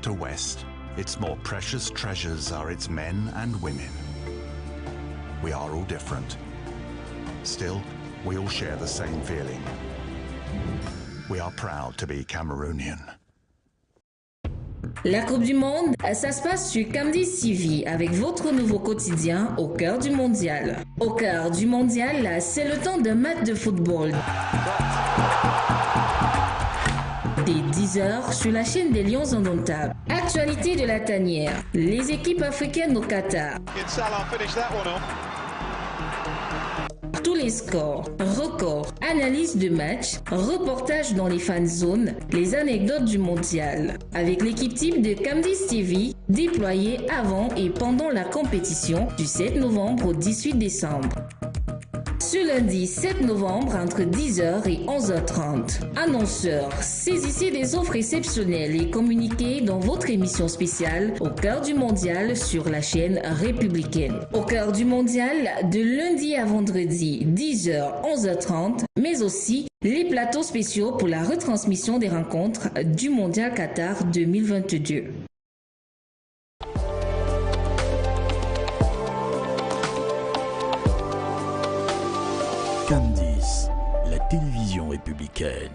to west, its more precious treasures are its men and women. We are all different. Still, we all share the same feeling. We are proud to be Cameroonian. La Coupe du Monde, ça se passe sur Camdis TV avec votre nouveau quotidien au cœur du mondial. Au cœur du mondial, c'est le temps d'un match de football. Dès 10h sur la chaîne des Lions Indomptables. Actualité de la tanière, les équipes africaines au Qatar. Tous les scores, records, analyse de match, reportages dans les fan zones, les anecdotes du mondial. Avec l'équipe type de Camdis TV, déployée avant et pendant la compétition du 7 novembre au 18 décembre. Ce lundi 7 novembre entre 10h et 11h30. Annonceurs, saisissez des offres exceptionnelles et communiquez dans votre émission spéciale Au cœur du mondial sur la chaîne républicaine. Au cœur du mondial de lundi à vendredi 10h 11h30, mais aussi les plateaux spéciaux pour la retransmission des rencontres du Mondial Qatar 2022. Camdis, la télévision républicaine.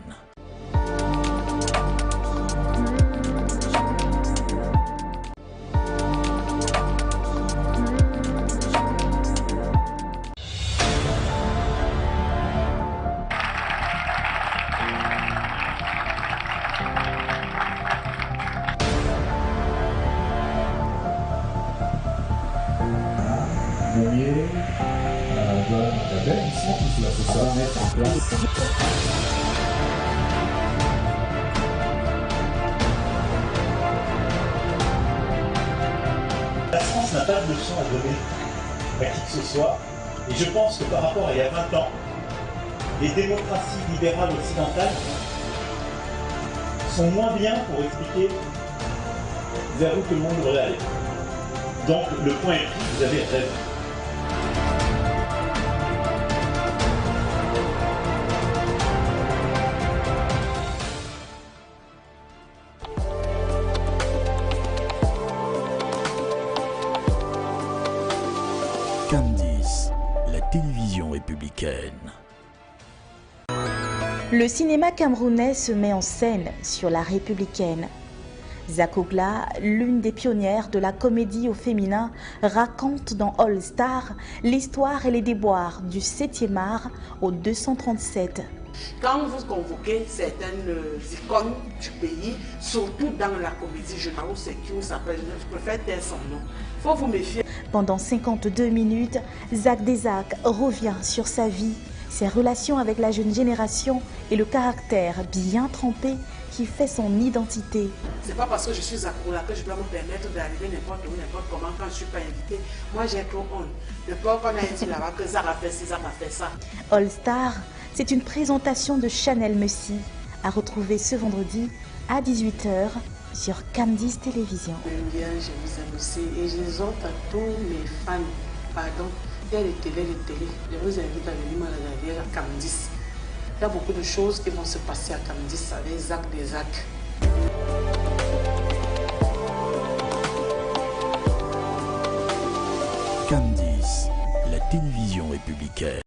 La France n'a pas de leçon à donner à qui que ce soit, et je pense que par rapport à il y a 20 ans, les démocraties libérales occidentales sont moins bien pour expliquer vers où tout le monde devrait aller. Donc le point est pris, vous avez raison. Camdis, la télévision républicaine. Le cinéma camerounais se met en scène sur la républicaine. Zakogla, l'une des pionnières de la comédie au féminin, raconte dans All Star l'histoire et les déboires du 7e art au 237. Quand vous convoquez certaines icônes du pays, surtout dans la comédie, je sais qui s'appelle, je préfère taire son nom. Il faut vous méfier. Pendant 52 minutes, Zak Desak revient sur sa vie, ses relations avec la jeune génération et le caractère bien trempé qui fait son identité. C'est pas parce que je suis Zakogla que je dois me permettre d'arriver n'importe où, n'importe comment quand je ne suis pas invitée. Moi j'ai trop honte. Le peur qu'on a dit là-bas que Zak a fait ci, Zak a fait ça. All Star, c'est une présentation de Chanel Messi à retrouver ce vendredi à 18h sur Camdis Télévision. J'aime bien, je vous aime aussi et j'exhorte à tous mes fans, pardon, il y a les télé, je vous invite à venir me regarder à Camdis. Il y a beaucoup de choses qui vont se passer à Camdis avec Zak Desak. Camdis, la télévision républicaine.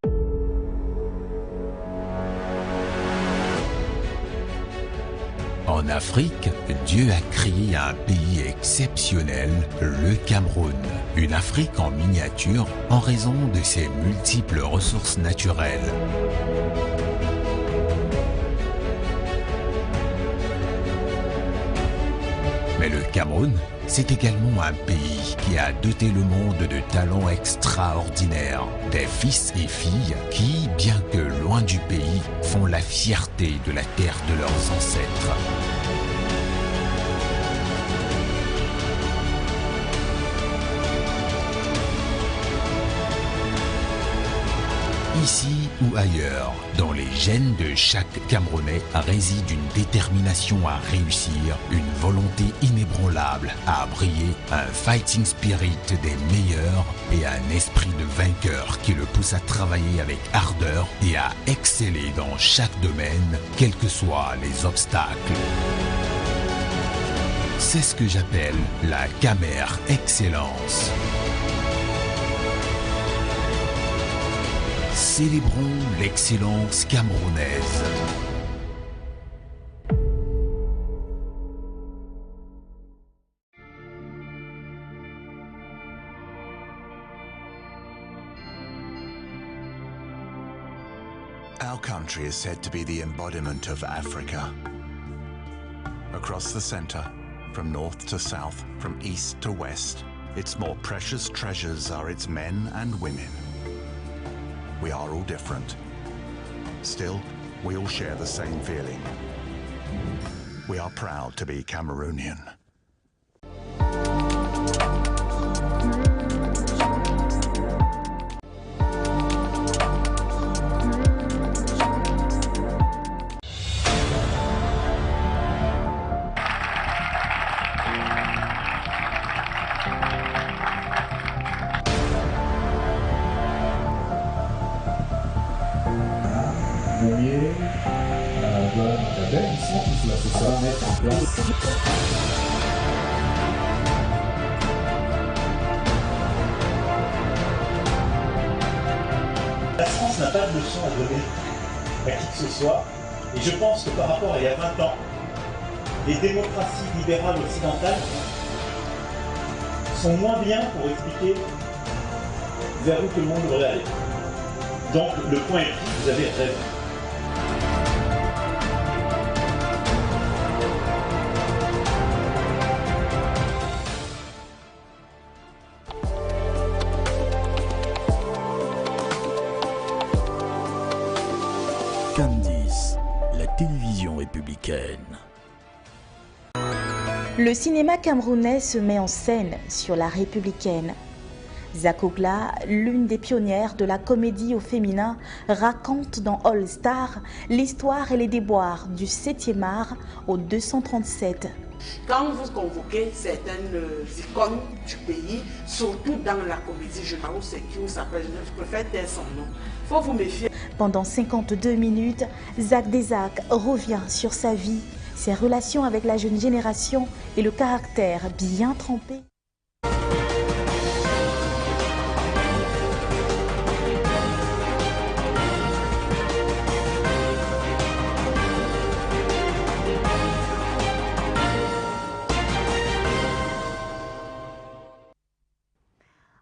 En Afrique, Dieu a créé un pays exceptionnel, le Cameroun. Une Afrique en miniature en raison de ses multiples ressources naturelles. Mais le Cameroun, c'est également un pays qui a doté le monde de talents extraordinaires. Des fils et filles qui, bien que loin du pays, font la fierté de la terre de leurs ancêtres. Ici ou ailleurs, dans les gènes de chaque Camerounais réside une détermination à réussir, une volonté inébranlable à briller, un fighting spirit des meilleurs et un esprit de vainqueur qui le pousse à travailler avec ardeur et à exceller dans chaque domaine, quels que soient les obstacles. C'est ce que j'appelle la Camère Excellence. Célébrons l'excellence camerounaise. Our country is said to be the embodiment of Africa. Across the center, from north to south, from east to west, its more precious treasures are its men and women. We are all different. Still, we all share the same feeling. We are proud to be Cameroonian. La France n'a pas de leçon à donner à qui que ce soit, et je pense que par rapport à il y a 20 ans, les démocraties libérales occidentales sont moins bien pour expliquer vers où tout le monde devrait aller. Donc le point est pris, vous avez raison. Candice, la télévision républicaine. Le cinéma camerounais se met en scène sur la républicaine. Zakogla, l'une des pionnières de la comédie au féminin, raconte dans All Star l'histoire et les déboires du 7e art au 237. Quand vous convoquez certaines icônes du pays, surtout dans la comédie, je sais qui s'appelle, je préfère taire son nom. Il faut vous méfier. Pendant 52 minutes, Zak Desak revient sur sa vie, ses relations avec la jeune génération et le caractère bien trempé.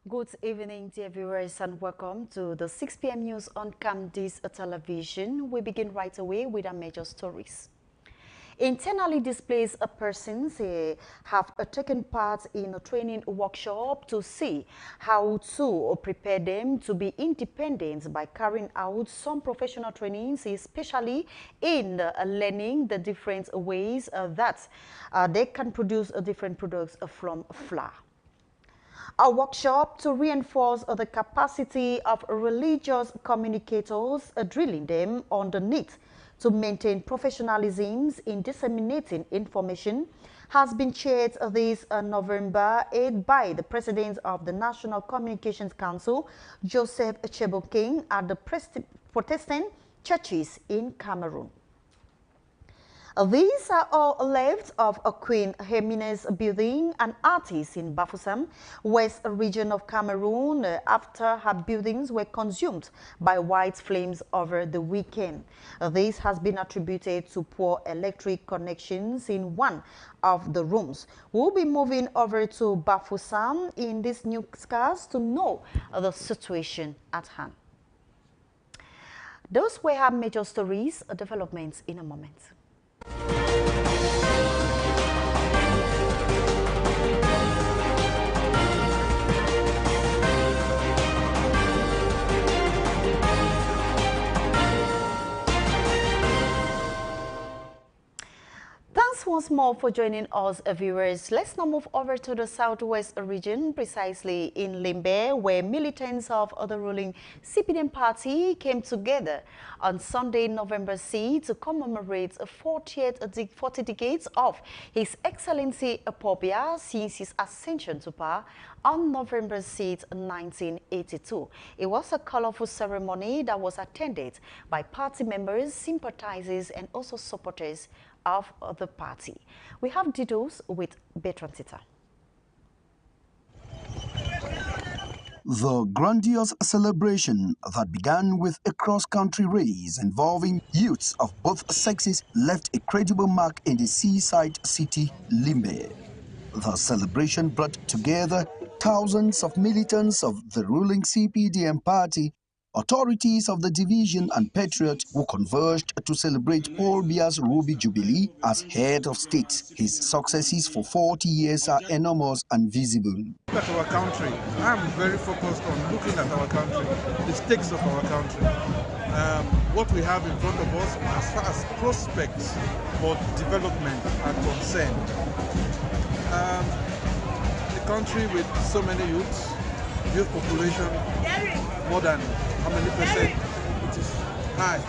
Good evening, dear viewers, and welcome to the 6 p.m. news on Camdice Television. We begin right away with our major stories. Internally displaced persons have taken part in a training workshop to see how to prepare them to be independent by carrying out some professional trainings, especially in learning the different ways that they can produce different products from flour. A workshop to reinforce the capacity of religious communicators, drilling them on the need to maintain professionalism in disseminating information, has been chaired this November 8 by the President of the National Communications Council, Joseph Cheboking, at the Protestant churches in Cameroon. These are all left of a Queen Hermines building, an artist in Bafoussam, west region of Cameroon, after her buildings were consumed by white flames over the weekend. This has been attributed to poor electric connections in one of the rooms. We'll be moving over to Bafoussam in this newscast to know the situation at hand. Those were our major stories, developments in a moment. Thanks once more for joining us, viewers. Let's now move over to the southwest region, precisely in Limbe, where militants of the ruling CPDM party came together on Sunday, November 6, to commemorate 40 decades of His Excellency Apopia since his ascension to power on November 6, 1982. It was a colorful ceremony that was attended by party members, sympathizers, and also supporters of the party. We have details with Bertrand Tita. The grandiose celebration that began with a cross-country race involving youths of both sexes left a credible mark in the seaside city, Limbe. The celebration brought together thousands of militants of the ruling CPDM party, authorities of the division and patriots who converged to celebrate Paul Biya's Ruby Jubilee as head of state. His successes for 40 years are enormous and visible. Look at our country. I'm very focused on looking at our country, the stakes of our country, what we have in front of us as far as prospects for development are concerned. A country with so many youths, youth population, more than how many percent? It is high.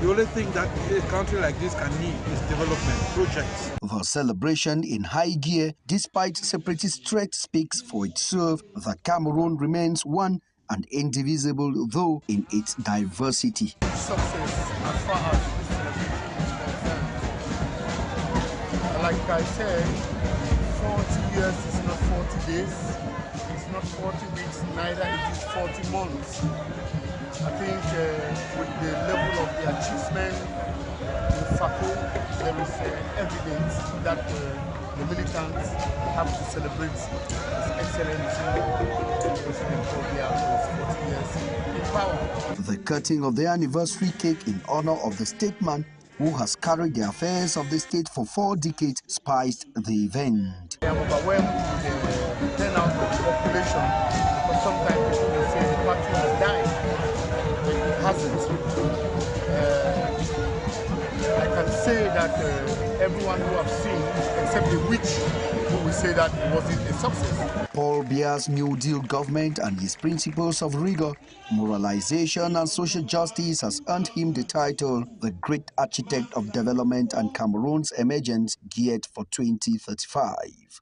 The only thing that a country like this can need is development projects. The celebration in high gear, despite separatist threat, speaks for itself that Cameroon remains one and indivisible, though in its diversity. Success as far as this celebration is concerned. Like I said, 40 years is not 40 days. It's not 40 weeks, neither it is 40 months. I think with the level of the achievement in FACO, there is evidence that the militants have to celebrate His Excellency President Paul Biya for his 40 years in power. The cutting of the anniversary cake in honor of the statesman who has carried the affairs of the state for 4 decades spiced the event. I am overwhelmed with the turnout of the population, because sometimes people will say the party has died, but it hasn't. I can say that everyone who have seen, except the witch, who will say that it wasn't a success. Paul Biya's New Deal government and his principles of rigor, moralization and social justice has earned him the title, the great architect of development and Cameroon's emergence geared for 2035.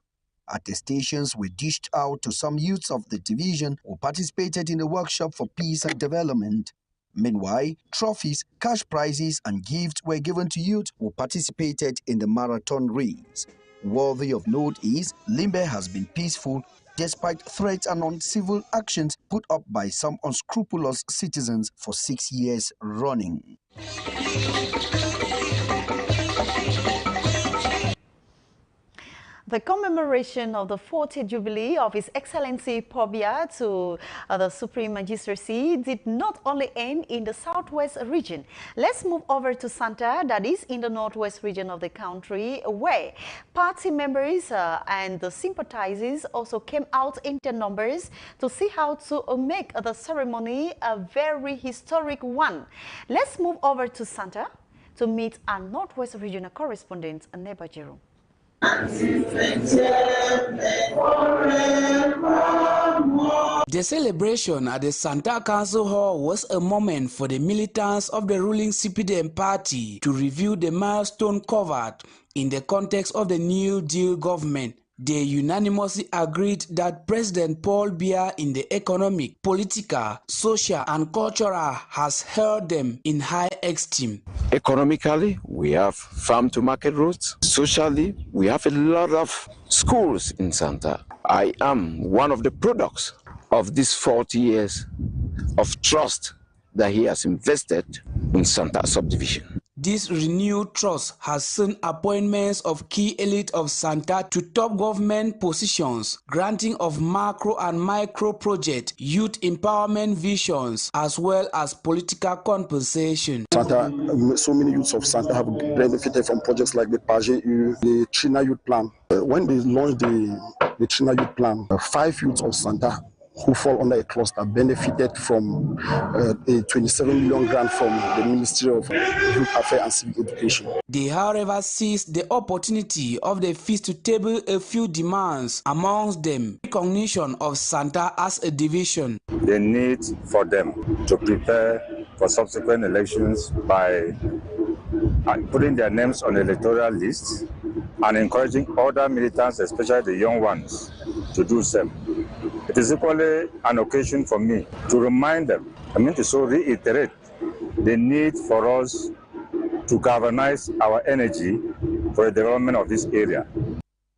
Attestations were dished out to some youths of the division who participated in the workshop for peace and development. Meanwhile, trophies, cash prizes and gifts were given to youth who participated in the marathon race. Worthy of note is, Limbe has been peaceful despite threats and uncivil actions put up by some unscrupulous citizens for 6 years running. The commemoration of the 40th Jubilee of His Excellency Paul Biya to the Supreme Magistracy did not only end in the southwest region. Let's move over to Santa, that is in the northwest region of the country, where party members and the sympathizers also came out in their numbers to see how to make the ceremony a very historic one. Let's move over to Santa to meet our northwest regional correspondent, Neba Jerome. The celebration at the Santa Council Hall was a moment for the militants of the ruling CPDM party to review the milestone covered in the context of the New Deal government. They unanimously agreed that President Paul Biya in the economic, political, social and cultural has held them in high esteem. Economically, we have farm-to-market routes. Socially, we have a lot of schools in Santa. I am one of the products of these 40 years of trust that he has invested in Santa subdivision. This renewed trust has seen appointments of key elite of Santa to top government positions, granting of macro and micro project, youth empowerment visions, as well as political compensation. Santa, so many youths of Santa have benefited from projects like the PAGEU, the Trina Youth Plan. When they launched the Trina Youth Plan, 5 youths of Santa who fall under a cluster benefited from a 27 million grant from the Ministry of Youth Affairs and Civic Education. They, however, seized the opportunity of the feast to table a few demands, amongst them recognition of Santa as a division. The need for them to prepare for subsequent elections by putting their names on the electoral list and encouraging other militants, especially the young ones, to do so. It is equally an occasion for me to remind them, to reiterate the need for us to galvanize our energy for the development of this area.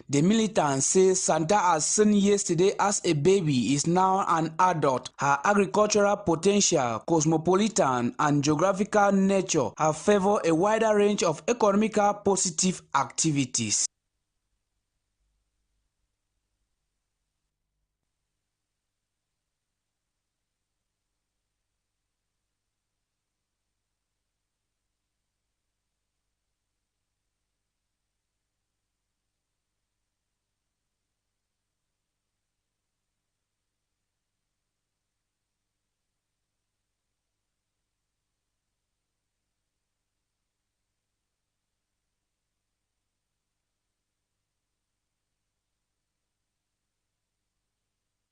The militant says Santa, as seen yesterday as a baby, is now an adult. Her agricultural potential, cosmopolitan and geographical nature have favored a wider range of economical positive activities.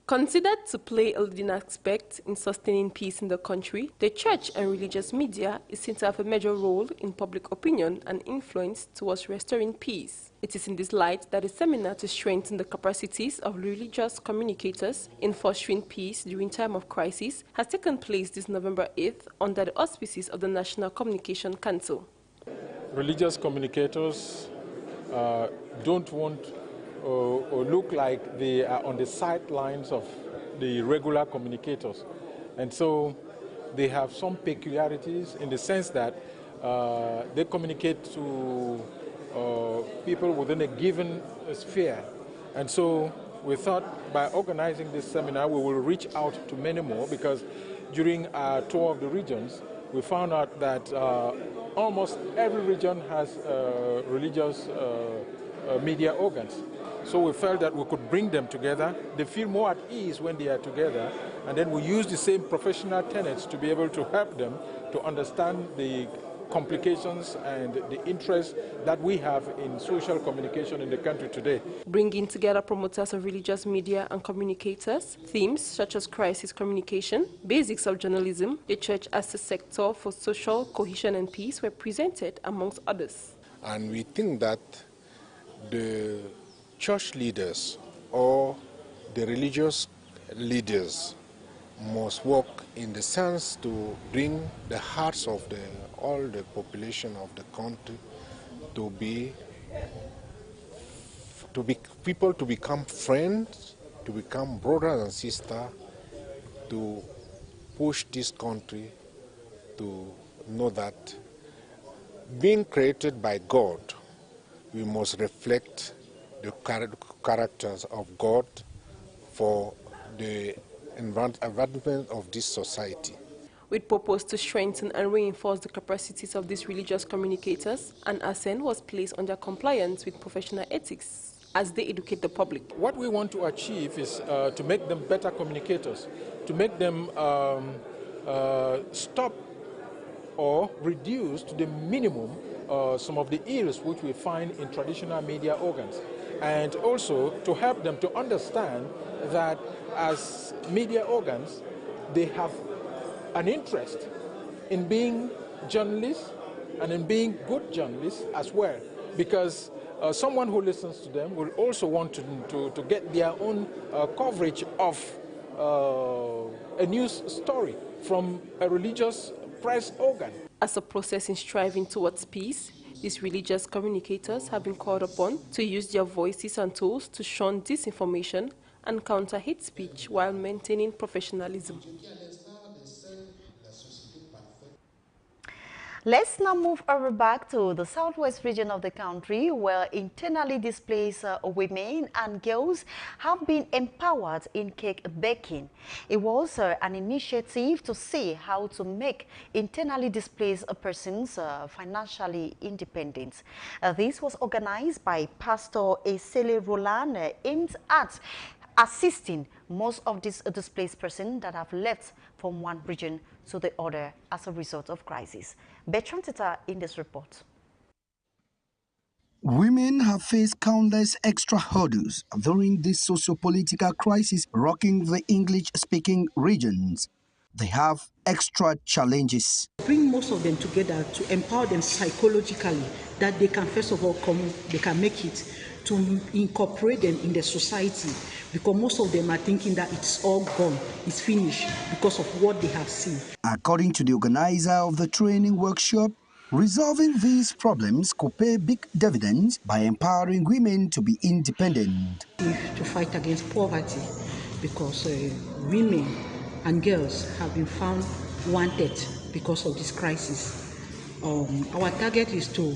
Considered to play a leading aspect in sustaining peace in the country, the church and religious media is seen to have a major role in public opinion and influence towards restoring peace. It is in this light that a seminar to strengthen the capacities of religious communicators in fostering peace during time of crisis has taken place this November 8th under the auspices of the National Communication Council. Religious communicators don't want or look like they are on the sidelines of the regular communicators. And so they have some peculiarities in the sense that they communicate to people within a given sphere. And so we thought by organizing this seminar, we will reach out to many more, because during our tour of the regions, we found out that almost every region has religious media organs. So we felt that we could bring them together. They feel more at ease when they are together, and then we use the same professional tenets to be able to help them to understand the complications and the interest that we have in social communication in the country today. Bringing together promoters of religious media and communicators, themes such as crisis communication, basics of journalism, the church as a sector for social cohesion and peace were presented, amongst others. And we think that the church leaders or the religious leaders must work in the sense to bring the hearts of all the population of the country to be people to become friends, to become brothers and sisters, to push this country to know that being created by God, we must reflect the characters of God for the advancement of this society. With purpose to strengthen and reinforce the capacities of these religious communicators, an accent was placed on their compliance with professional ethics as they educate the public. What we want to achieve is to make them better communicators, to make them stop or reduce to the minimum some of the ills which we find in traditional media organs, and also to help them to understand that as media organs, they have an interest in being journalists and in being good journalists as well, because someone who listens to them will also want to get their own coverage of a news story from a religious press organ. As a process in striving towards peace, these religious communicators have been called upon to use their voices and tools to shun disinformation and counter hate speech while maintaining professionalism. Let's now move over back to the southwest region of the country, where internally displaced women and girls have been empowered in cake baking. It was an initiative to see how to make internally displaced persons financially independent. This was organized by Pastor Esele Roland, aimed at assisting most of these displaced persons that have left from one region to the other as a result of crisis. Bertrand Teta in this report. Women have faced countless extra hurdles during this socio-political crisis rocking the English-speaking regions. They have extra challenges. Bring most of them together to empower them psychologically, that they can first of all they can make it, to incorporate them in the society, because most of them are thinking that it's all gone, it's finished because of what they have seen. According to the organizer of the training workshop, Resolving these problems could pay big dividends by empowering women to be independent. To fight against poverty, because women and girls have been found wanted because of this crisis. Our target is to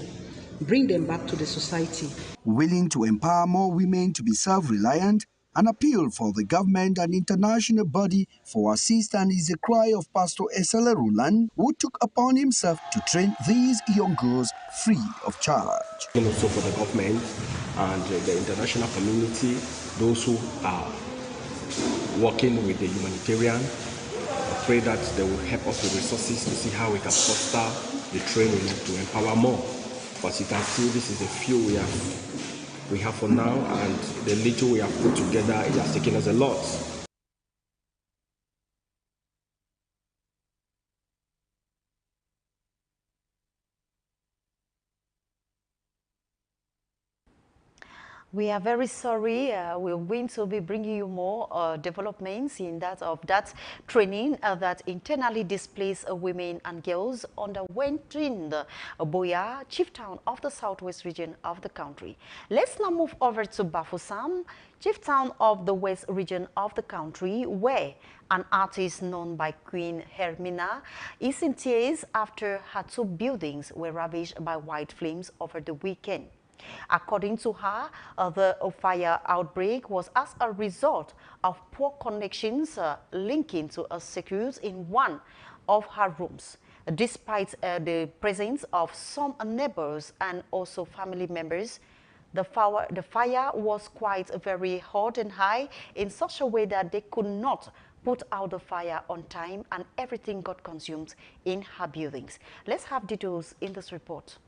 bring them back to the society. Willing to empower more women to be self-reliant, an appeal for the government and international body for assistance is a cry of Pastor Esele Roland, who took upon himself to train these young girls free of charge. And also for the government and the international community, those who are working with the humanitarian, I pray that they will help us with resources to see how we can foster the training to empower more. But you can see this is a few we have for now, and the little we have put together, it has taken us a lot. We are very sorry. We're going to be bringing you more developments in that training that internally displaced women and girls underwent in the Buea, chief town of the southwest region of the country. Let's now move over to Bafoussam, chief town of the west region of the country, where an artist known by Queen Hermina is in tears after her 2 buildings were ravaged by white flames over the weekend. According to her, the fire outbreak was as a result of poor connections linking to a circuit in one of her rooms. Despite the presence of some neighbors and also family members, the fire was quite very hot and high in such a way that they could not put out the fire on time, and everything got consumed in her buildings. Let's have details in this report.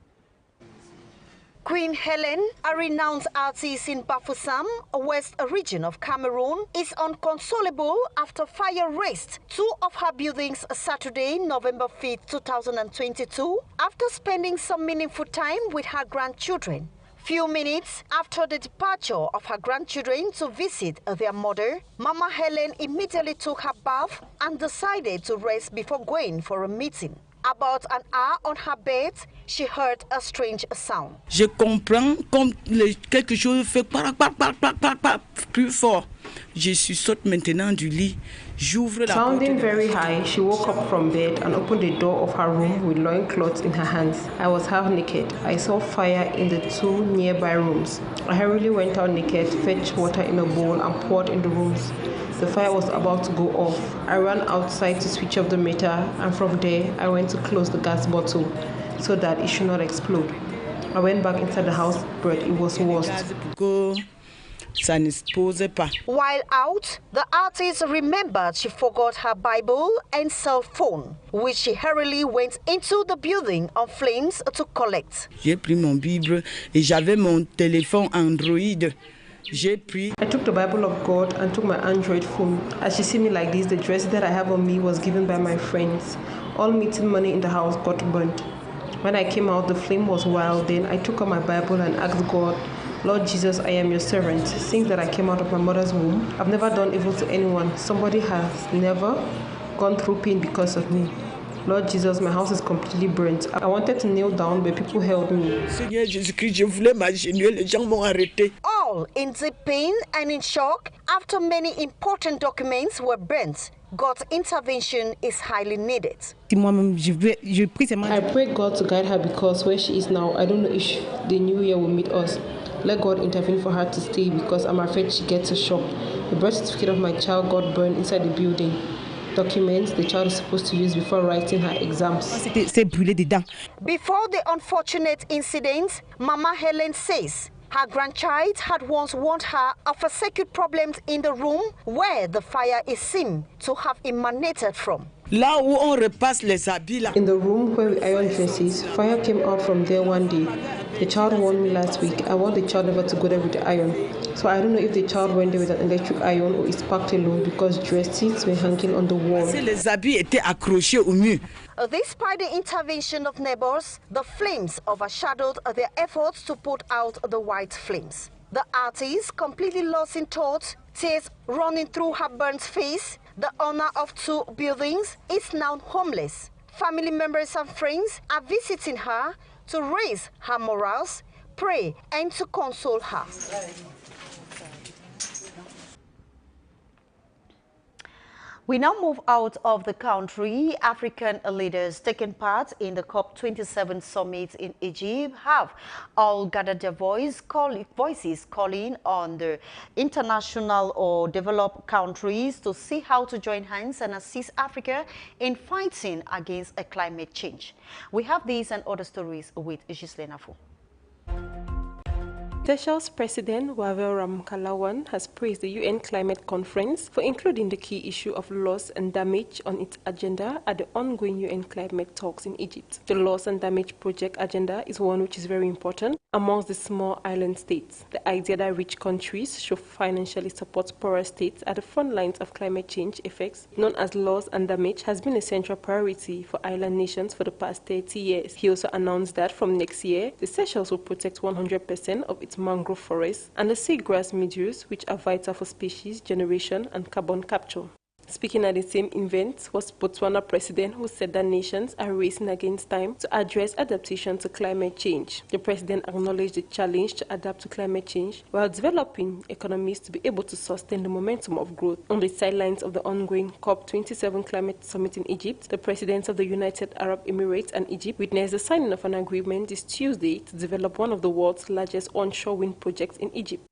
Queen Helen, a renowned artist in Bafoussam, west region of Cameroon, is inconsolable after fire razed 2 of her buildings Saturday, November 5, 2022, after spending some meaningful time with her grandchildren. Few minutes after the departure of her grandchildren to visit their mother, Mama Helen immediately took her bath and decided to rest before going for a meeting. About an hour on her bed, she heard a strange sound. Je comprends comme quelque chose fait plus fort. Je saute maintenant du lit. J'ouvre la porte. Sounding very high, she woke up from bed and opened the door of her room with loincloths in her hands. I was half naked. I saw fire in the 2 nearby rooms. I hurriedly went out naked, fetched water in a bowl and poured in the rooms. The fire was about to go off. I ran outside to switch off the meter, and from there, I went to close the gas bottle so that it should not explode. I went back inside the house, but it was worse. While out, the artist remembered she forgot her Bible and cell phone, which she hurriedly went into the building on flames to collect. J'ai pris mon Bible et j'avais mon téléphone Android. I took the Bible of God and took my Android phone. As you see me like this, the dress that I have on me was given by my friends. All meeting money in the house got burnt. When I came out, the flame was wild. Then I took out my Bible and asked God, Lord Jesus, I am your servant. Since that I came out of my mother's womb, I've never done evil to anyone. Somebody has never gone through pain because of me. Lord Jesus, my house is completely burnt. I wanted to kneel down, but people held me. All in deep pain and in shock after many important documents were burnt. God's intervention is highly needed. I pray God to guide her, because where she is now, I don't know if the new year will meet us. Let God intervene for her to stay, because I'm afraid she gets a shock. The birth certificate of my child got burned inside the building. Documents the child is supposed to use before writing her exams. Before the unfortunate incident, Mama Helen says her grandchild had once warned her of a circuit problem in the room where the fire is seen to have emanated from. In the room where we iron dresses, fire came out from there one day. The child warned me last week. I want the child never to go there with the iron. So I don't know if the child went there with an electric iron or is packed alone, because dresses were hanging on the wall. Despite the intervention of neighbors, the flames overshadowed their efforts to put out the white flames. The artist, completely lost in thought, tears running through her burnt face, the owner of 2 buildings, is now homeless. Family members and friends are visiting her to raise her morals, pray, and to console her. We now move out of the country. African leaders taking part in the COP27 summit in Egypt have all gathered their voices calling on the international or developed countries to see how to join hands and assist Africa in fighting against climate change. We have these and other stories with Ghislaine Afo. Seychelles President Wavel Ramkalawan has praised the UN Climate Conference for including the key issue of loss and damage on its agenda at the ongoing UN climate talks in Egypt. The loss and damage project agenda is one which is very important amongst the small island states. The idea that rich countries should financially support poorer states at the front lines of climate change effects, known as loss and damage, has been a central priority for island nations for the past 30 years. He also announced that from next year, the Seychelles will protect 100% of its mangrove forests and the seagrass meadows, which are vital for species generation and carbon capture. Speaking at the same event was Botswana President, who said that nations are racing against time to address adaptation to climate change. The President acknowledged the challenge to adapt to climate change while developing economies to be able to sustain the momentum of growth. On the sidelines of the ongoing COP27 climate summit in Egypt, the Presidents of the United Arab Emirates and Egypt witnessed the signing of an agreement this Tuesday to develop one of the world's largest onshore wind projects in Egypt.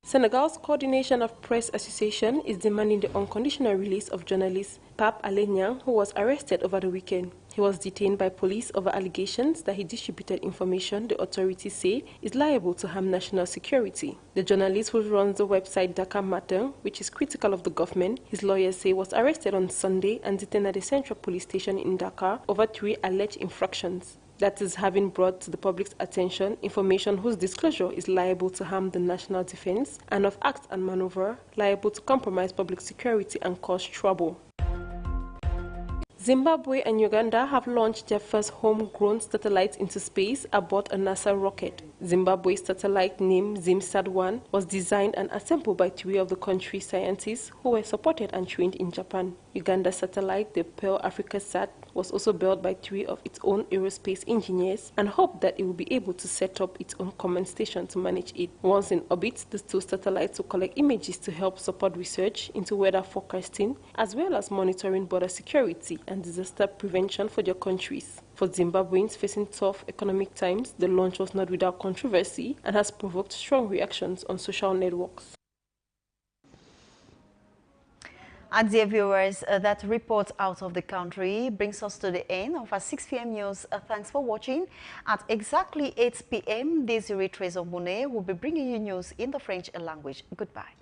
Senegal's Coordination of Press Association is demanding the unconditional release of journalist Pape Alé Niang, who was arrested over the weekend. He was detained by police over allegations that he distributed information the authorities say is liable to harm national security. The journalist, who runs the website Dakar Matin, which is critical of the government, his lawyers say was arrested on Sunday and detained at the Central Police Station in Dakar over 3 alleged infractions. That is, having brought to the public's attention information whose disclosure is liable to harm the national defense, and of acts and maneuver liable to compromise public security and cause trouble. Zimbabwe and Uganda have launched their first homegrown satellites into space aboard a NASA rocket. Zimbabwe's satellite named ZimSat-1 was designed and assembled by 3 of the country's scientists who were supported and trained in Japan. Uganda's satellite, the Pearl Africa Sat, was also built by 3 of its own aerospace engineers and hoped that it will be able to set up its own command station to manage it. Once in orbit, the 2 satellites will collect images to help support research into weather forecasting, as well as monitoring border security and disaster prevention for their countries. For Zimbabweans facing tough economic times, the launch was not without controversy and has provoked strong reactions on social networks. And dear viewers, that report out of the country brings us to the end of our 6 p.m. news. Thanks for watching. At exactly 8 p.m., Desiree Trésor Monet will be bringing you news in the French language. Goodbye.